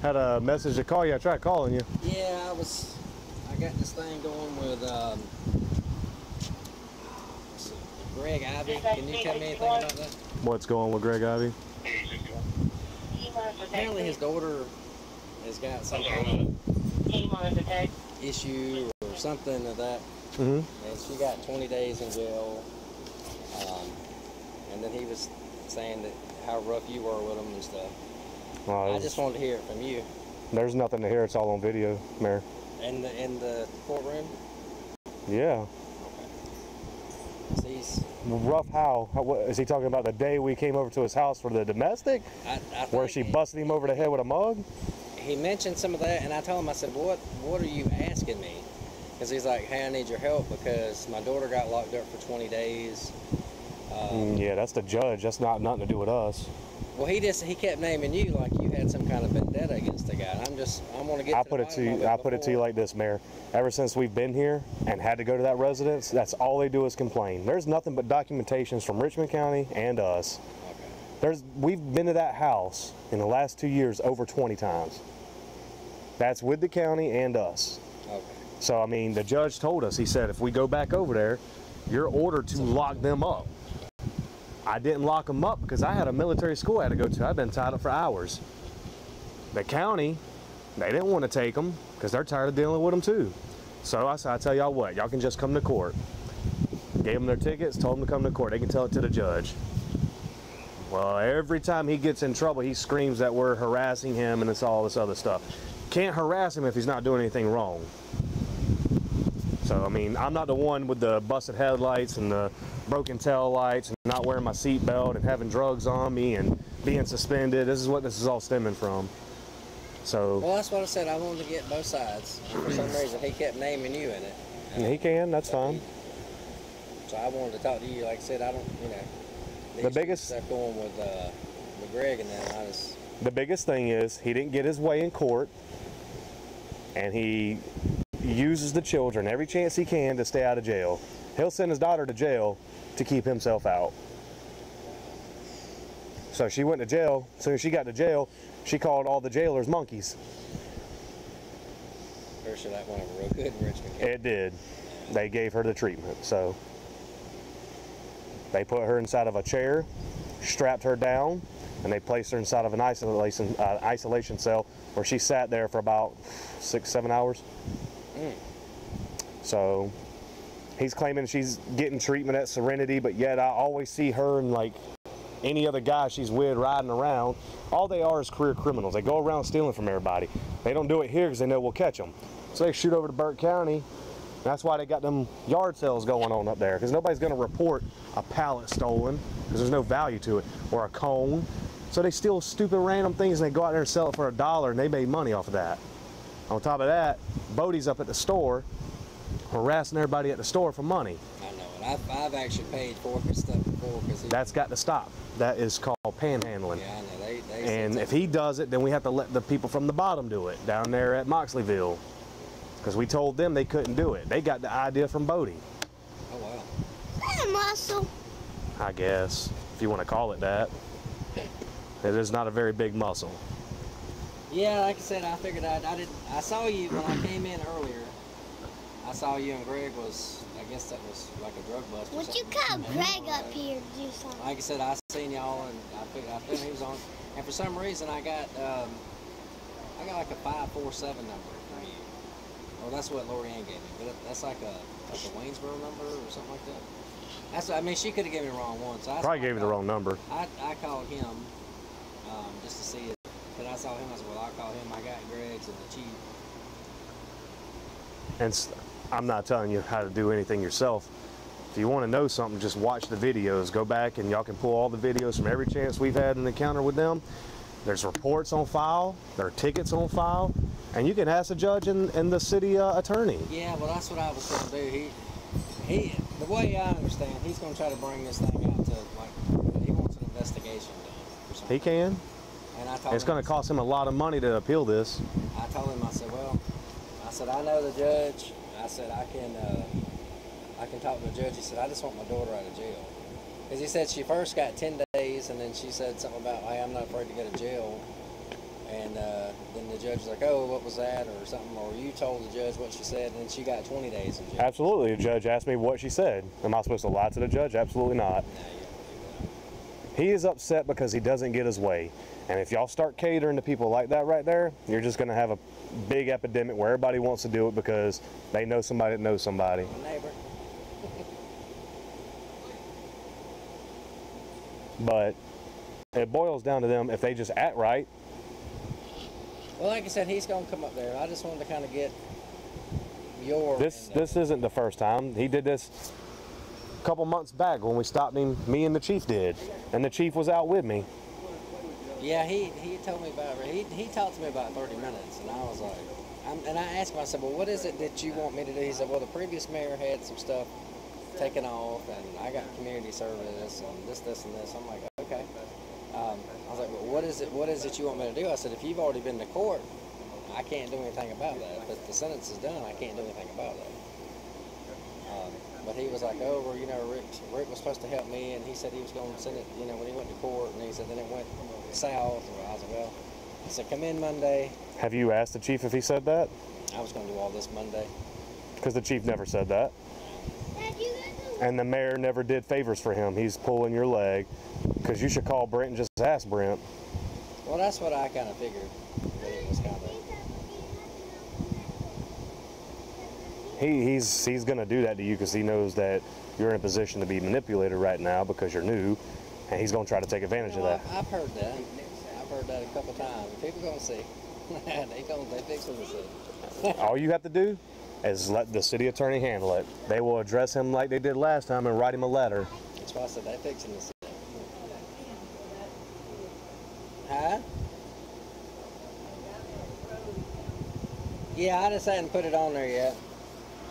Had a message to call you. I tried calling you. Yeah, I got this thing going with Greg Ivy. Can you tell me anything about that? What's going with Greg Ivy? Apparently his daughter has got some kind of issue or something of that. And she got 20 days in jail. And then he was saying that how rough you were with him and stuff. Well, I just wanted to hear it from you. There's nothing to hear. It's all on video, Mayor. In the courtroom? Yeah. Okay. So rough how? What, is he talking about the day we came over to his house for the domestic? Where she busted him over the head with a mug? He mentioned some of that, and I told him, I said, what are you asking me? Because he's like, hey, I need your help because my daughter got locked up for 20 days. Yeah, that's the judge. That's not nothing to do with us. Well, he kept naming you like you had some kind of vendetta against the guy. I want to get. I put it to you like this, Mayor. Ever since we've been here and had to go to that residence, that's all they do is complain. There's nothing but documentations from Richmond County and us. Okay. We've been to that house in the last 2 years over 20 times. That's with the county and us. Okay. So I mean, the judge told us. He said if we go back over there, you're ordered to lock them up. I didn't lock them up because I had a military school I had to go to. I've been tied up for hours. The county, they didn't want to take them because they're tired of dealing with them too. So I said, I tell y'all what, y'all can just come to court. Gave them their tickets, told them to come to court. They can tell it to the judge. Well, every time he gets in trouble, he screams that we're harassing him and it's all this other stuff. Can't harass him if he's not doing anything wrong. So, I mean, I'm not the one with the busted headlights and the broken tail lights and not wearing my seatbelt and having drugs on me and being suspended. This is what this is all stemming from. So. Well, that's what I said. I wanted to get both sides. And for some reason, he kept naming you in it. He can. That's fine. So I wanted to talk to you. Like I said, I don't, you know. The biggest stuff going with Greg and them. The biggest thing is he didn't get his way in court, and he uses the children every chance he can to stay out of jail. He'll send his daughter to jail to keep himself out. So she went to jail. As soon as she got to jail, she called all the jailers monkeys. Pretty sure that went over real good in Richmond County. It did. They gave her the treatment. So they put her inside of a chair, strapped her down, and they placed her inside of an isolation cell where she sat there for about 6-7 hours. So he's claiming she's getting treatment at Serenity, but yet I always see her and like any other guy she's with riding around. All they are is career criminals. They go around stealing from everybody. They don't do it here because they know we'll catch them. So they shoot over to Burke County. That's why they got them yard sales going on up there, because nobody's going to report a pallet stolen because there's no value to it, or a cone. So they steal stupid random things and they go out there and sell it for $1 and they made money off of that. On top of that, Bodie's up at the store harassing everybody at the store for money. I know, and I've actually paid for stuff before. That's got to stop. That is called panhandling. Yeah, I know. And if he does it, then we have to let the people from the bottom do it down there at Moxleyville. Because we told them they couldn't do it. They got the idea from Bodie. Oh, wow. That's a muscle. I guess, if you want to call it that. It is not a very big muscle. Yeah, like I said, I figured I saw you when I came in earlier. I saw you and Greg I guess that was like a drug bust. Would you call Greg up here to do something? Like I said, I seen y'all and I figured he was on. And for some reason, I got like a 547 number from you. Well, that's what Lorianne gave me, but that's like a Waynesboro number or something like that. I mean, she could have given me the wrong one. So probably gave you the wrong number. I called him just to see it. But I saw him, I said, well, I'll call him. I got Greg's and the chief. And I'm not telling you how to do anything yourself. If you want to know something, just watch the videos. Go back and y'all can pull all the videos from every chance we've had an encounter with them. There's reports on file. There are tickets on file. And you can ask the judge and the city attorney. Yeah, well, that's what I was going to do. The way I understand, he's going to try to bring this thing out to, like, he wants an investigation done for something. He can. And I told it's going to cost him a lot of money to appeal this. I told him, I said, I know the judge. I said, I can talk to the judge. He said, I just want my daughter out of jail. Because he said she first got 10 days, and then she said something about, hey, I'm not afraid to go to jail. And then the judge was like, oh, what was that, or something, or you told the judge what she said, and then she got 20 days in jail. Absolutely. The judge asked me what she said. Am I supposed to lie to the judge? Absolutely not. Nah, you don't do that. He is upset because he doesn't get his way. And if y'all start catering to people like that right there, you're just going to have a big epidemic where everybody wants to do it because they know somebody that knows somebody. My neighbor. But it boils down to them if they just act right. Well, like I said, he's going to come up there. I just wanted to kind of get your... This isn't the first time. He did this a couple months back when we stopped him. Me and the chief did. And the chief was out with me. Yeah, he told me about it. He talked to me about 30 minutes, and I was like... and I asked him, I said, well, what is it that you want me to do? He said, well, the previous mayor had some stuff taken off, and I got community service, and this, and this. I'm like, okay. I was like, well, what is it you want me to do? I said, if you've already been to court, I can't do anything about that. But the sentence is done, I can't do anything about that. But he was like, oh, well, you know, Rick was supposed to help me, and he said he was going to send it, you know, when he went to court, and he said then it went south. And I was like, well, I said, come in Monday. Have you asked the chief if he said that? I was going to do all this Monday. Because the chief never said that. And the mayor never did favors for him. He's pulling your leg. Because you should call Brent and just ask Brent. Well, that's what I kind of figured. That it was kind of... He's going to do that to you because he knows that you're in a position to be manipulated right now because you're new. And he's going to try to take advantage of that. I've heard that. I've heard that a couple times. People going to see. They fix what they say. All you have to do is let the city attorney handle it. They will address him like they did last time and write him a letter. That's why I said they fixing this. Huh? Yeah, I just hadn't put it on there yet.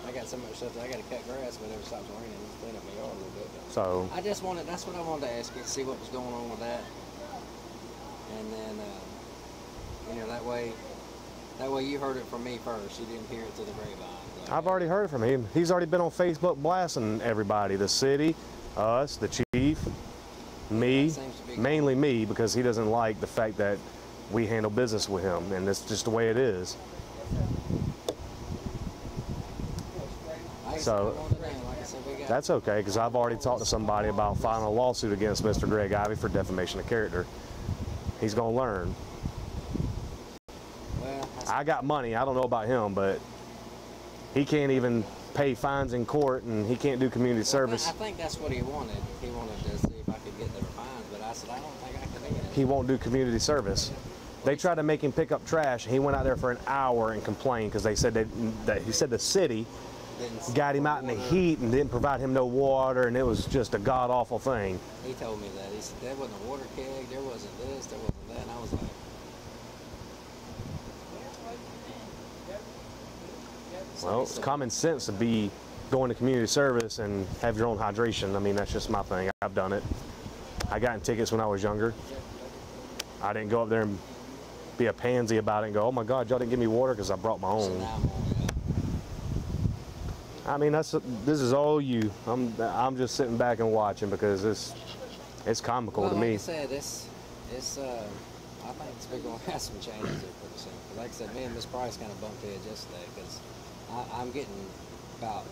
I got so much stuff that I got to cut grass whenever it stops raining and clean up my yard a little bit. So I just wanted, that's what I wanted to ask you, see what was going on with that. And then, you know, that way you heard it from me first. You didn't hear it through the grapevine. I've already heard from him. He's already been on Facebook blasting everybody, the city, us, the chief, me, mainly me, because he doesn't like the fact that we handle business with him, and it's just the way it is. So that's okay, because I've already talked to somebody about filing a lawsuit against Mr. Greg Ivy for defamation of character. He's going to learn. I got money. I don't know about him, but he can't even pay fines in court, and he can't do community service. I think that's what he wanted. He wanted to see if I could get their fines, but I said, I don't think I can do it. He won't do community service. They tried to make him pick up trash. He went out there for an hour and complained because they said that he said the city got him out in the heat and didn't provide him no water, and it was just a god-awful thing. He told me that. He said there wasn't a water keg, there wasn't this, there wasn't that, and I was like... Well, it's common sense to be going to community service and have your own hydration. I mean, that's just my thing. I've done it. I got in tickets when I was younger. I didn't go up there and be a pansy about it and go, oh my God, y'all didn't give me water because I brought my own. I mean, this is all you. I'm just sitting back and watching because it's comical to me. Like I said, I think we're going to have some changes here pretty soon. Like I said, me and Miss Price kind of bumped heads yesterday because I'm getting about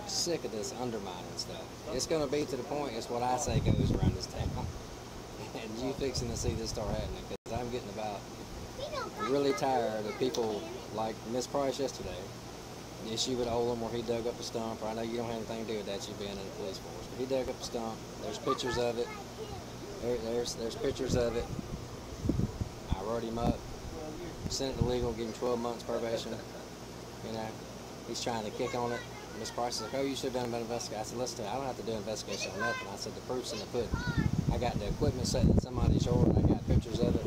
sick of this undermining stuff. It's going to be to the point, it's what I say goes around this town. And you fixing to see this start happening because I'm getting about really tired of people like Miss Price yesterday. The issue with Olam where he dug up a stump, or I know you don't have anything to do with that, you being in the police force, but he dug up a stump. There's pictures of it. There's pictures of it. I wrote him up, sent it to legal, give him 12 months probation. You know, he's trying to kick on it. Miss Price is like, oh, you should have done an investigation. I said, listen, I don't have to do an investigation on nothing. I said, the proof's in the pudding. I got the equipment sitting in somebody's yard, I got pictures of it,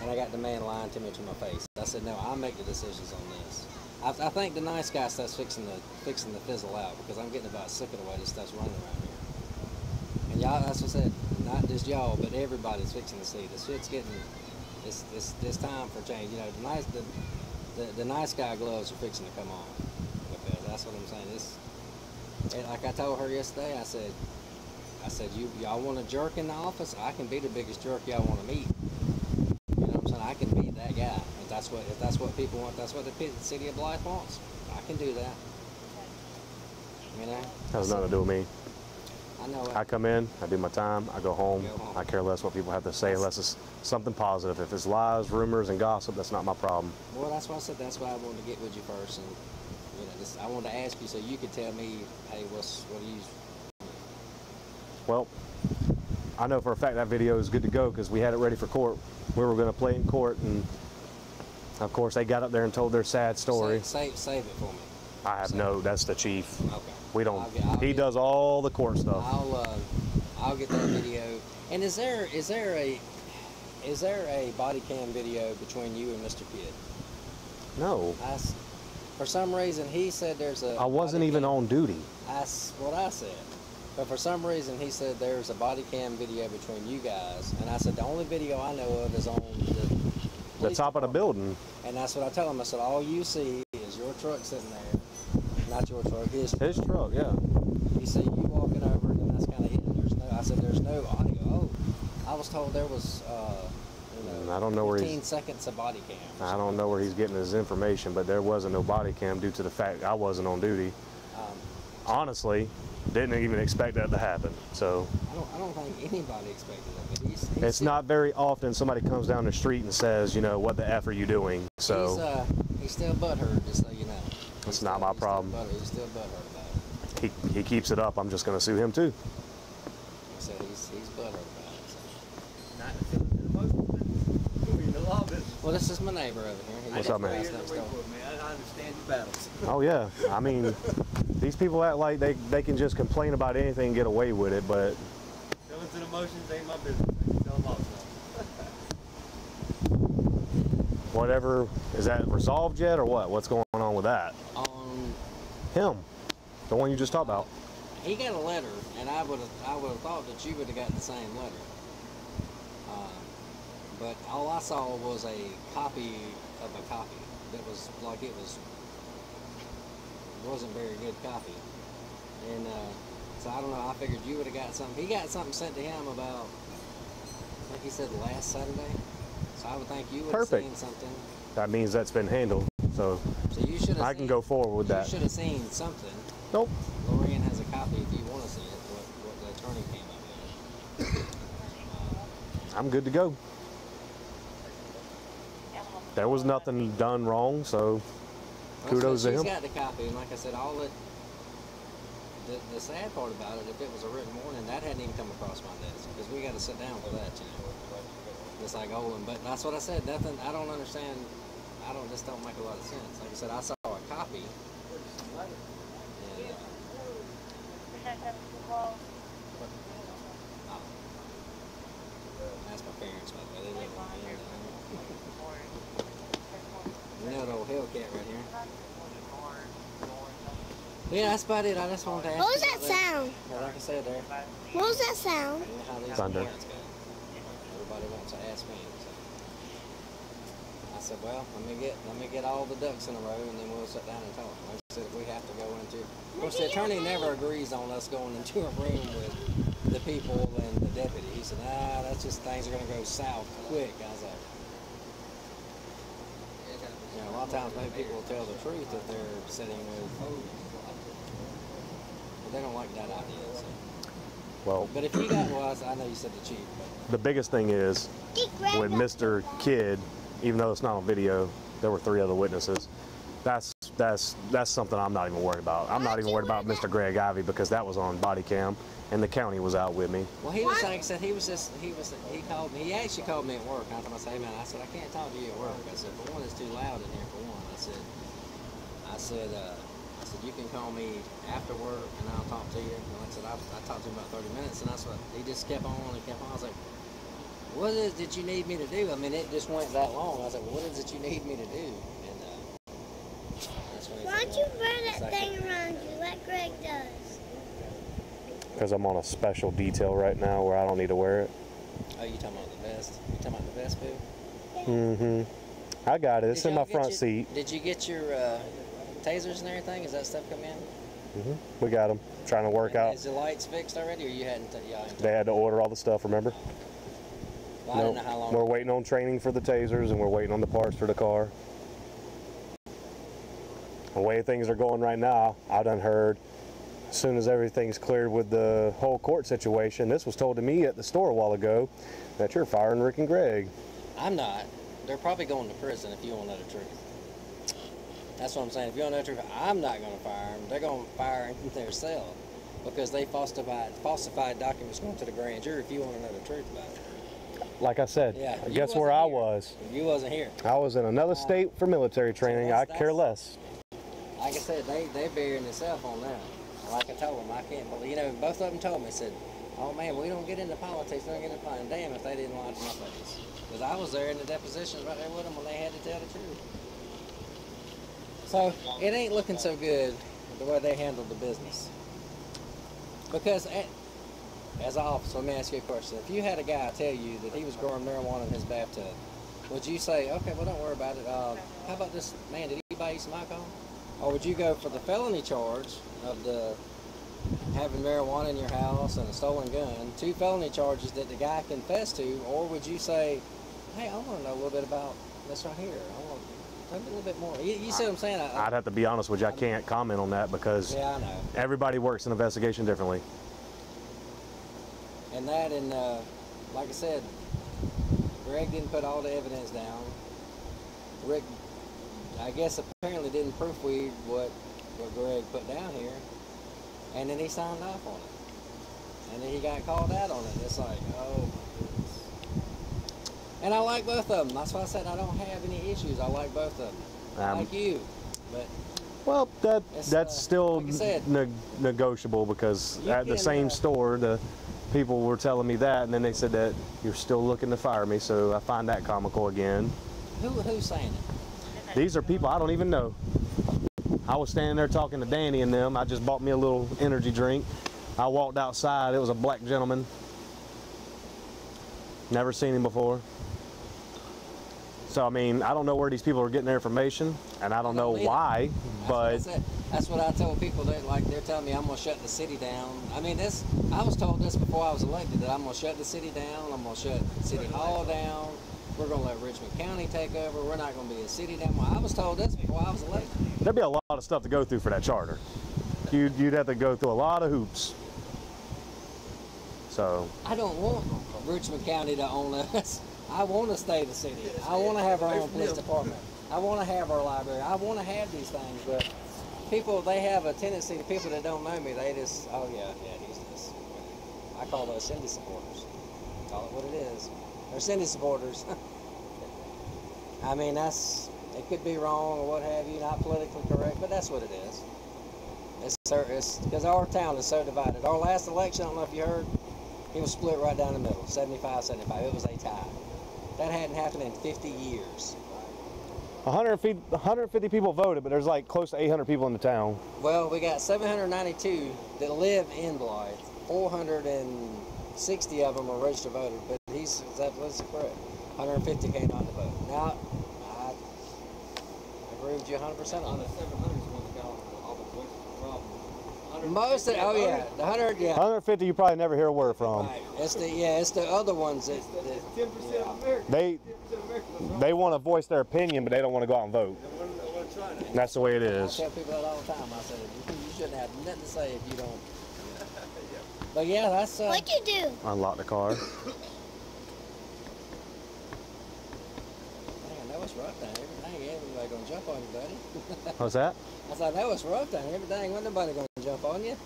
and I got the man lying to me to my face. I said, no, I'll make the decisions on this. I think the nice guy stuff's fixing to fizzle out because I'm getting about sick of the way this stuff's running around here. And y'all, that's what I said, not just y'all, but everybody's fixing to see this shit's getting. It's time for change. You know, the nice guy gloves are fixing to come off. Because that's what I'm saying. And like I told her yesterday, I said, y'all want a jerk in the office? I can be the biggest jerk y'all want to meet. You know what I'm saying? I can be that guy. if that's what people want, that's what the city of Blythe wants. I can do that. You know. That has nothing to do with me. I know. I come in, I do my time, I go home. I care less what people have to say unless it's something positive. If it's lies, rumors, and gossip, that's not my problem. Well, that's why I said that's why I wanted to get with you first, and you know, I wanted to ask you so you could tell me, hey, what do you? Well, I know for a fact that video is good to go because we had it ready for court. We were going to play it in court, and of course they got up there and told their sad story. Save it for me. I have no. That's the chief. Okay. We don't. He does all the court stuff. I'll get that video. And is there a body cam video between you and Mr. Kidd? No. For some reason he said there's a. I wasn't even on duty. That's what I said. But for some reason he said there's a body cam video between you guys, and I said the only video I know of is on the top of the building. And that's what I tell him. I said all you see is your truck sitting there. Not your truck, his truck, yeah. He said you walking over, and that's kind of it. I said there's no audio. Oh, I was told there was, I don't know 15 seconds of body cam. I don't know where he's getting his information, but there wasn't no body cam due to the fact I wasn't on duty. Honestly, didn't even expect that to happen. So I don't think anybody expected that. But it's not very often somebody comes down the street and says, you know, what the F are you doing? So he's still butthurt, just so you know. It's not my problem. He's still butthurt about it. He keeps it up. I'm just going to sue him too. He said he's butthurt about it. So. Not feeling the emotions, but moving the law business. Well, this is my neighbor over here. What's up, man? I understand your battles. Oh yeah. I mean, these people act like they can just complain about anything and get away with it, but Feelings and emotions ain't my business. I can tell them all. whatever, is that resolved yet or what? What's going on with that? Him, the one you just talked about. He got a letter, and I would have thought that you would have gotten the same letter. But all I saw was a copy of a copy that was like it wasn't very good copy, and so I don't know. I figured you would have got something. He got something sent to him about, I think he said last Saturday. So I would think you would have seen something. That means that's been handled. So you should. I can go forward with that. You should have seen something. Nope. Lorian has a copy if you want to see it. What the attorney came up with. I'm good to go. There was nothing done wrong, so kudos to him. She's got the copy, and like I said, the sad part about it, if it was a written warning, that hadn't even come across my desk because we got to sit down for that, you know. Just like Olin, but that's what I said. Nothing. I don't understand. This don't make a lot of sense. Like I said, I saw a copy. And, that's my parents, by the way. They live on here. You know the old Hellcat right here. Yeah, that's about it. I just wanted to ask. What was that sound? Well, like I said there. What was that sound? Thunder. Everybody wants to ask me. So. I said, well, let me get all the ducks in a row, and then we'll sit down and talk. Like I said, if we have to go into, of course, the attorney never agrees on us going into a room with the people and the deputy. He said, that's just things are going to go south quick. I was like, you know, a lot of times maybe people will tell the truth if they're sitting with, but they don't like that idea. So. Well, but if you got, I know you said the chief, but the biggest thing is with Mr. Kidd, even though it's not on video, there were 3 other witnesses. That's something I'm not even worried about. I'm not even worried about Mr. Greg Ivey because that was on body cam and the county was out with me. Well, he was like I said, he called me. He actually called me at work. I told him, hey man, I said I can't talk to you at work. I said, for one, it's too loud in here. For one, I said you can call me after work and I'll talk to you. And like I said, I talked to him about 30 minutes, and that's what he just kept on and kept on. I was like, what is it that you need me to do? I mean, it just went that long. I was like, well, what is it you need me to do? And that's when he Why said, don't you wear that thing around you like Greg does? Because I'm on a special detail right now where I don't need to wear it. Oh, you talking about the vest? You talking about the vest, boo? Mm-hmm. I got it. It's in my front seat. Did you get your tasers and everything? Is that stuff come in? Mm-hmm. We got them. Trying to work out. Is the lights fixed already, or you hadn't? They had to order all the stuff, remember? Well, I don't know how long. We're waiting on training for the tasers, and we're waiting on the parts for the car. The way things are going right now, I done heard, as soon as everything's cleared with the whole court situation, this was told to me at the store a while ago, that you're firing Rick and Greg. I'm not. They're probably going to prison if you want to know the truth. That's what I'm saying. If you want to know the truth, I'm not going to fire them. They're going to fire themselves because they falsified documents going to the grand jury if you want to know the truth about it. Like I said, Yeah, guess where I was? You wasn't here. I was in another state for military training. I care less. Like I said, they burying themselves on that. Like I told them, I can't believe, you know, both of them told me, said, oh man, we don't get into politics, we don't get into politics. Damn, if they didn't lie to my face. Because I was there in the depositions right there with them when they had to tell the truth. So, it ain't looking so good the way they handled the business. Because, as an officer, let me ask you a question. If you had a guy tell you that he was growing marijuana in his bathtub, would you say, okay, well, don't worry about it. How about this, man, did he buy you some alcohol? Or would you go for the felony charge of the having marijuana in your house and a stolen gun, 2 felony charges that the guy confessed to, or would you say, hey, I want to know a little bit about this right here. I want to tell me a little bit more. You see what I'm saying? I'd have to be honest with you. I can't comment on that because yeah, I know. Everybody works an investigation differently. And that, and like I said, Greg didn't put all the evidence down. Rick, I guess, apparently didn't proofread what Greg put down here. And then he signed off on it. And then he got called out on it. It's like, oh my goodness. And I like both of them. That's why I said I don't have any issues. I like both of them. I like you. But well, that's still like I said, negotiable because at the same store, the people were telling me that, and then they said that you're still looking to fire me, so I find that comical again. Who's saying it? These are people I don't even know. I was standing there talking to Danny and them. I just bought me a little energy drink. I walked outside. It was a black gentleman. Never seen him before. So, I mean, I don't know where these people are getting their information, and I don't know why, but... That's what I told people. They're telling me I'm going to shut the city down. I mean, I was told this before I was elected, that I'm going to shut the city down. I'm going to shut City Hall down. We're going to let Richmond County take over. We're not going to be a city down. Well, I was told this before I was elected. There'd be a lot of stuff to go through for that charter. You'd have to go through a lot of hoops. So... I don't want Richmond County to own us. I want to stay the city. I want to have our own police department. I want to have our library. I want to have these things, but people, they have a tendency, the people that don't know me, they just, oh yeah, he's this. I call those Cindy supporters. Call it what it is. They're Cindy supporters. I mean, it could be wrong or what have you, not politically correct, but that's what it is. It's because our town is so divided. Our last election, I don't know if you heard, it was split right down the middle, 75-75. It was a tie. That hadn't happened in 50 years. 150 people voted, but there's like close to 800 people in the town. Well, we got 792 that live in Blythe. 460 of them are registered voters, but that's correct. 150 came out to vote. Now, I agree with you 100% on that. Most of, oh yeah, the 100, yeah. 150 you probably never hear a word from. Right. It's the other ones that 10% American. They want to voice their opinion, but they don't want to go out and vote. That's the way it is. I tell people that all the time. I said, you shouldn't have nothing to say if you don't. But yeah, that's. What'd you do? Unlock the car. Man, that was rough down here. Everything, everybody gonna jump on you, buddy. What's that? I said, that was rough down here. Everything, wasn't nobody gonna jump on you.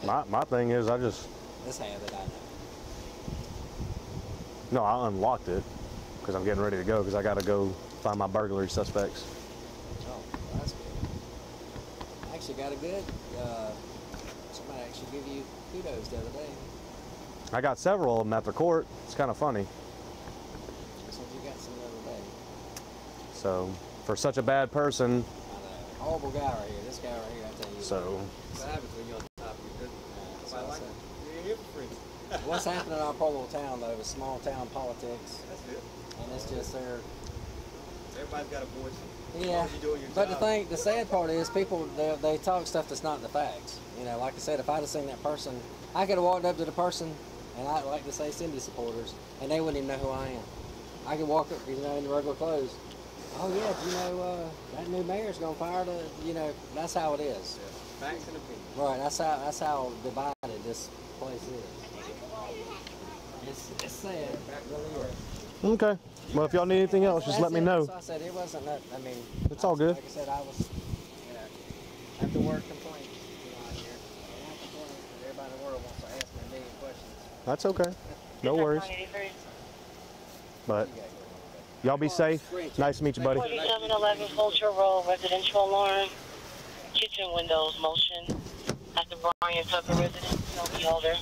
My thing is, I just. This habit, I know. No, I unlocked it because I'm getting ready to go because I got to go find my burglary suspects. Oh, that's good. I actually got a good. Somebody actually give you kudos the other day. I got several of them at the court. It's kind of funny. So you got some the other day. So, for such a bad person. I know. Horrible guy right here. This guy right here, I tell you. So. What happens when you're on top of your What's happening in our poor little town, though, is small town politics. That's it. And it's just there. Everybody's got a voice. Yeah, but the sad part is people, they talk stuff that's not the facts. You know, like I said, if I'd have seen that person, I could have walked up to the person and I like to say Cindy supporters, and they wouldn't even know who I am. I could walk up, you know, in the regular clothes. Oh yeah, you know, that new mayor's gonna fire the, you know, that's how it is. Yeah. Facts and opinions. Right, that's how divided this place is. It's sad, it really is. Okay. Well, if y'all need anything else, just let me know. That's why I said it wasn't that, I mean. It's all good. Like I said, I was, you know, after work complaints, you know, out here. And I complain because everybody in the world wants to ask me a million questions. That's okay. No worries. But y'all be safe. Nice to meet you, buddy. 4711 Culture Road, residential alarm. Kitchen windows motion at the Brian Tucker residence. No beholder.